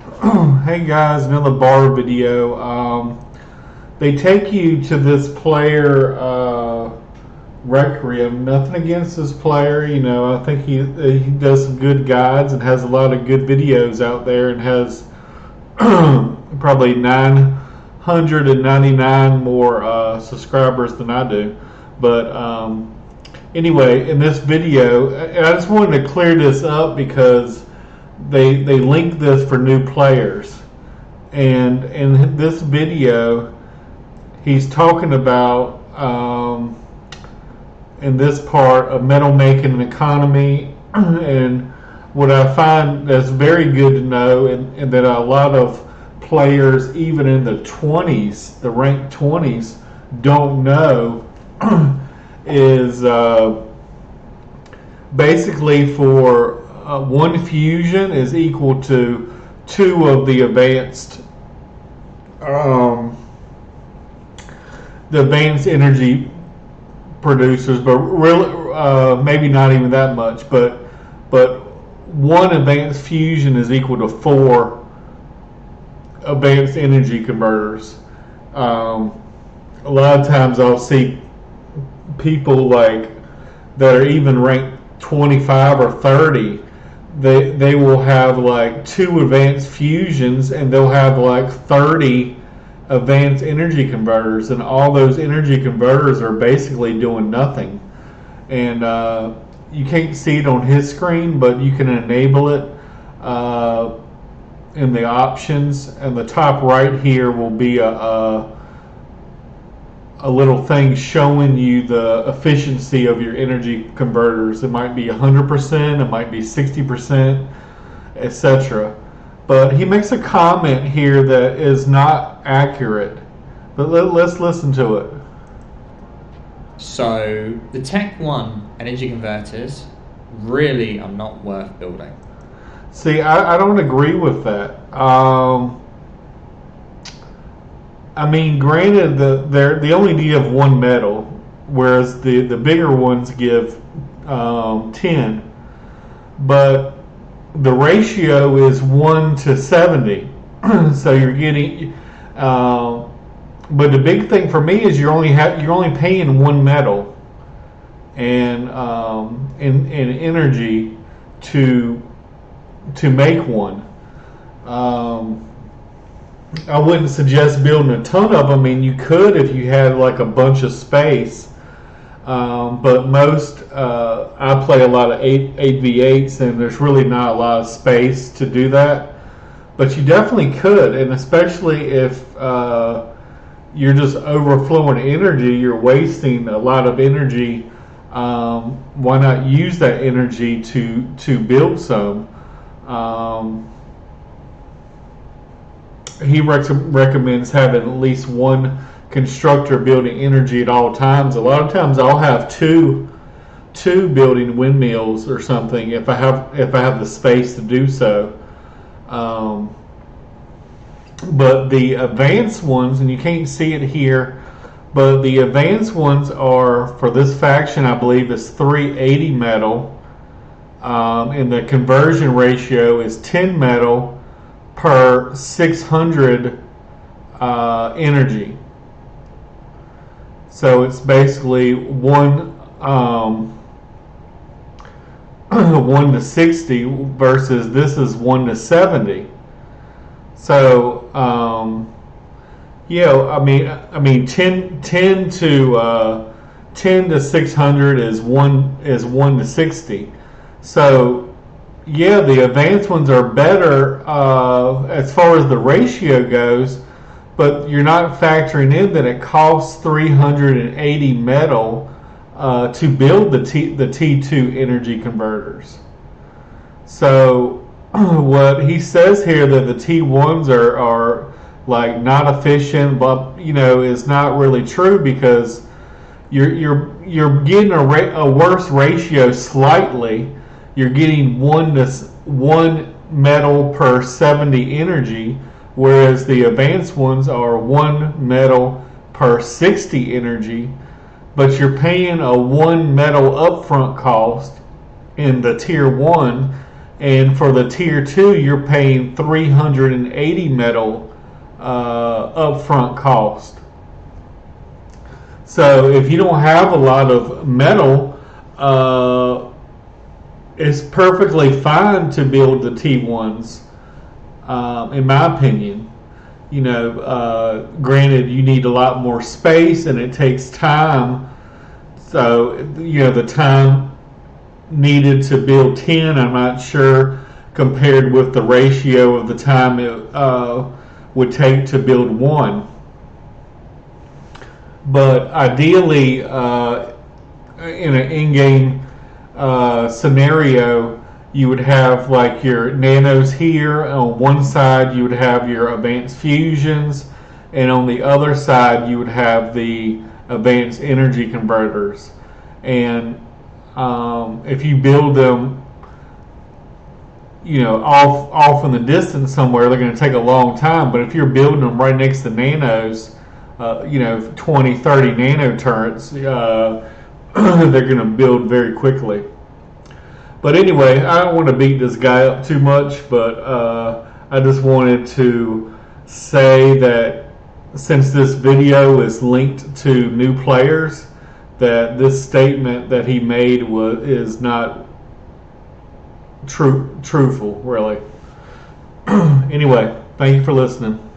Hey guys, another bar video. They take you to this player, Requiem. Nothing against this player, I think he does some good guides and has a lot of good videos out there, and has probably 999 more subscribers than I do. But anyway, in this video, I just wanted to clear this up because they link this for new players, and in this video he's talking about in this part of metal making economy. And what I find that's very good to know, and that a lot of players even in the 20s, the ranked 20s, don't know, is basically for one fusion is equal to two of um, the advanced energy producers, but really maybe not even that much. But one advanced fusion is equal to four advanced energy converters. A lot of times I'll see people like that are even ranked 25 or 30. They will have like two advanced fusions, and they'll have like 30 advanced energy converters, and all those energy converters are basically doing nothing. And you can't see it on his screen, but you can enable it in the options. And the top right here will be a little thing showing you the efficiency of your energy converters. It might be 100%, it might be 60%, etc. But he makes a comment here that is not accurate. But let's listen to it. So the Tech 1 energy converters really are not worth building. See, I don't agree with that. I mean, granted, they only give one metal, whereas the bigger ones give 10. But the ratio is 1 to 70. So you're getting. But the big thing for me is you're only paying one metal and in energy to make one. I wouldn't suggest building a ton of them. I mean, you could if you had like a bunch of space, but I play a lot of 8v8s, and there's really not a lot of space to do that. But you definitely could, and especially if you're just overflowing energy, you're wasting a lot of energy. Why not use that energy to build some? He recommends having at least one constructor building energy at all times. A lot of times I'll have two building windmills or something if I have the space to do so. But the advanced ones, and you can't see it here, but the advanced ones are, for this faction, I believe is 380 metal, and the conversion ratio is 10 metal per 600 energy. So it's basically 1 1 to 60 versus this is 1 to 70. So yeah, I mean 10 to 600 is 1 to 60. So yeah, the advanced ones are better as far as the ratio goes, but you're not factoring in that it costs 380 metal to build the T2 energy converters. So what he says here, that the T1s are like not efficient, but is not really true, because you're getting a worse ratio slightly. You're getting one metal per 70 energy, whereas the advanced ones are 1 metal per 60 energy. But you're paying a 1 metal upfront cost in the tier 1. and for the tier 2 you're paying 380 metal upfront cost. So if you don't have a lot of metal, it's perfectly fine to build the T1s, in my opinion. Granted, you need a lot more space and it takes time. So, the time needed to build 10, I'm not sure, compared with the ratio of the time it would take to build 1. But ideally, in an in-game scenario, you would have like your nanos here. On one side you would have your advanced fusions, and on the other side you would have the advanced energy converters. And if you build them off in the distance somewhere, they're going to take a long time. But if you're building them right next to nanos, 20, 30 nano turrets, they're going to build very quickly. But anyway, I don't want to beat this guy up too much, but I just wanted to say that since this video is linked to new players, that this statement that he made is not truthful, really. Anyway, thank you for listening.